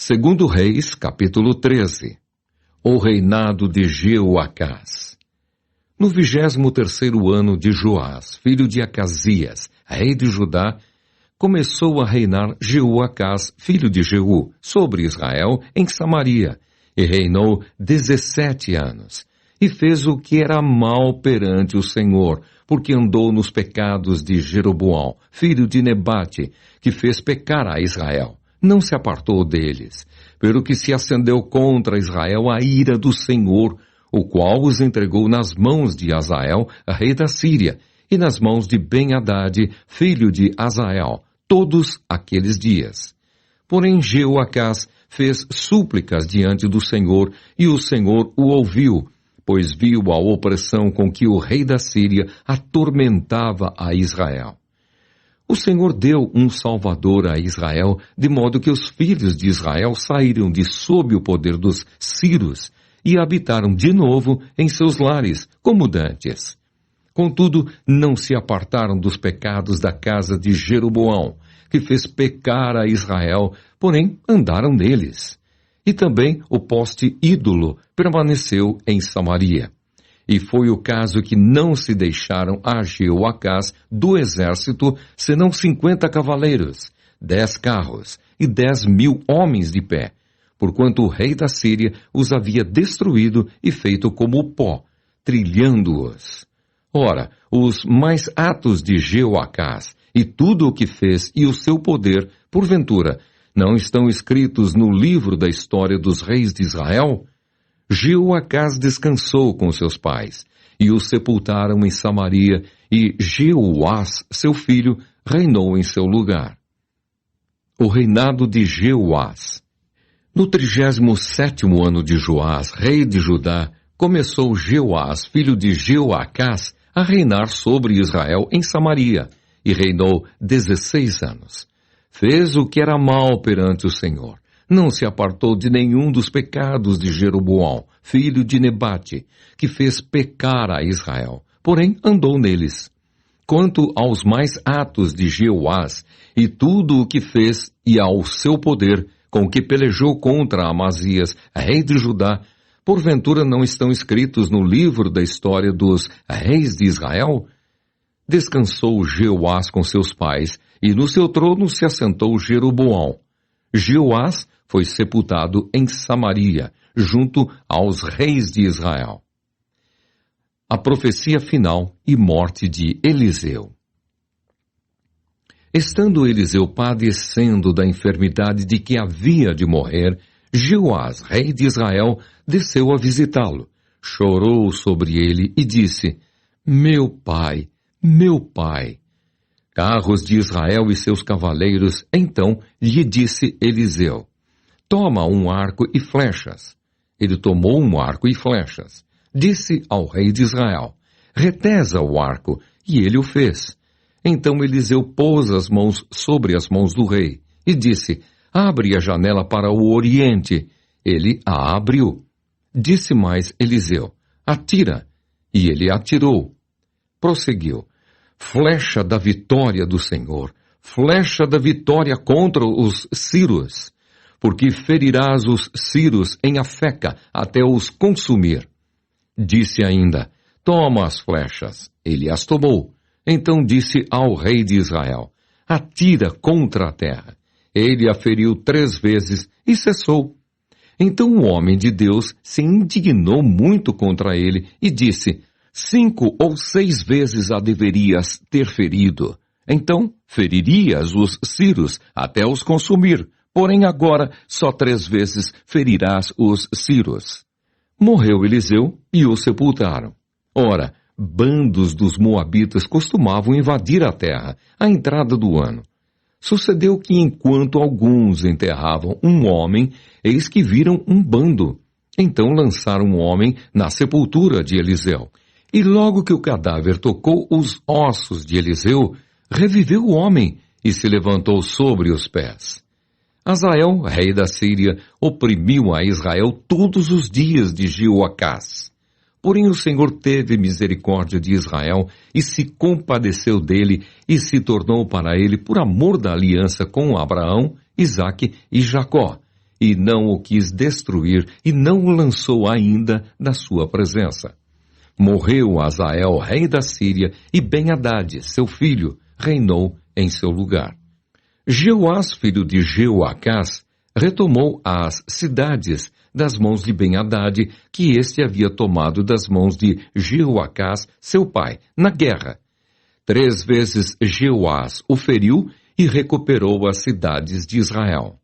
Segundo Reis, capítulo 13. O reinado de Jeoacás. No 23º ano de Joás, filho de Acasias, rei de Judá, começou a reinar Jeoacás, filho de Jeú, sobre Israel, em Samaria, e reinou 17 anos. E fez o que era mal perante o Senhor, porque andou nos pecados de Jeroboão, filho de Nebate, que fez pecar a Israel. Não se apartou deles, pelo que se acendeu contra Israel a ira do Senhor, o qual os entregou nas mãos de Hazael, rei da Síria, e nas mãos de Ben-Hadad, filho de Hazael, todos aqueles dias. Porém Jeoacás fez súplicas diante do Senhor, e o Senhor o ouviu, pois viu a opressão com que o rei da Síria atormentava a Israel. O Senhor deu um salvador a Israel, de modo que os filhos de Israel saíram de sob o poder dos sírios e habitaram de novo em seus lares, como dantes. Contudo, não se apartaram dos pecados da casa de Jeroboão, que fez pecar a Israel, porém andaram neles. E também o poste ídolo permaneceu em Samaria. E foi o caso que não se deixaram a Jeoacás do exército, senão 50 cavaleiros, 10 carros e 10.000 homens de pé, porquanto o rei da Síria os havia destruído e feito como pó, trilhando-os. Ora, os mais atos de Jeoacás e tudo o que fez e o seu poder, porventura, não estão escritos no livro da história dos reis de Israel? Jeoacás descansou com seus pais, e o sepultaram em Samaria, e Jeoás, seu filho, reinou em seu lugar. O reinado de Jeoás. No 37º ano de Joás, rei de Judá, começou Jeoás, filho de Jeoacás, a reinar sobre Israel em Samaria, e reinou 16 anos. Fez o que era mal perante o Senhor. Não se apartou de nenhum dos pecados de Jeroboão, filho de Nebate, que fez pecar a Israel, porém andou neles. Quanto aos mais atos de Jeoás, e tudo o que fez, e ao seu poder, com que pelejou contra Amazias, rei de Judá, porventura não estão escritos no livro da história dos reis de Israel? Descansou Jeoás com seus pais, e no seu trono se assentou Jeroboão. Jeoás foi sepultado em Samaria, junto aos reis de Israel. A profecia final e morte de Eliseu. Estando Eliseu padecendo da enfermidade de que havia de morrer, Jeoás, rei de Israel, desceu a visitá-lo, chorou sobre ele e disse: meu pai, carros de Israel e seus cavaleiros. Então lhe disse Eliseu: toma um arco e flechas. Ele tomou um arco e flechas. Disse ao rei de Israel: retesa o arco, e ele o fez. Então Eliseu pôs as mãos sobre as mãos do rei, e disse: abre a janela para o oriente. Ele a abriu. Disse mais Eliseu: atira. E ele atirou. Prosseguiu: flecha da vitória do Senhor, flecha da vitória contra os sírios, porque ferirás os sírios em Afeca até os consumir. Disse ainda: toma as flechas. Ele as tomou. Então disse ao rei de Israel: atira contra a terra. Ele a feriu 3 vezes e cessou. Então o homem de Deus se indignou muito contra ele e disse: 5 ou 6 vezes a deverias ter ferido. Então feririas os sírios até os consumir. Porém agora só 3 vezes ferirás os sírios. Morreu Eliseu e o sepultaram. Ora, bandos dos moabitas costumavam invadir a terra à entrada do ano. Sucedeu que enquanto alguns enterravam um homem, eis que viram um bando. Então lançaram um homem na sepultura de Eliseu. E logo que o cadáver tocou os ossos de Eliseu, reviveu o homem e se levantou sobre os pés. Hazael, rei da Síria, oprimiu a Israel todos os dias de Jeoacás. Porém o Senhor teve misericórdia de Israel e se compadeceu dele e se tornou para ele por amor da aliança com Abraão, Isaque e Jacó. e não o quis destruir, e não o lançou ainda da sua presença. Morreu Azael, rei da Síria, e Ben-Hadad, seu filho, reinou em seu lugar. Jeoás, filho de Jeoacás, retomou as cidades das mãos de Ben-Hadad, que este havia tomado das mãos de Jeoacás, seu pai, na guerra. 3 vezes Jeoás o feriu e recuperou as cidades de Israel.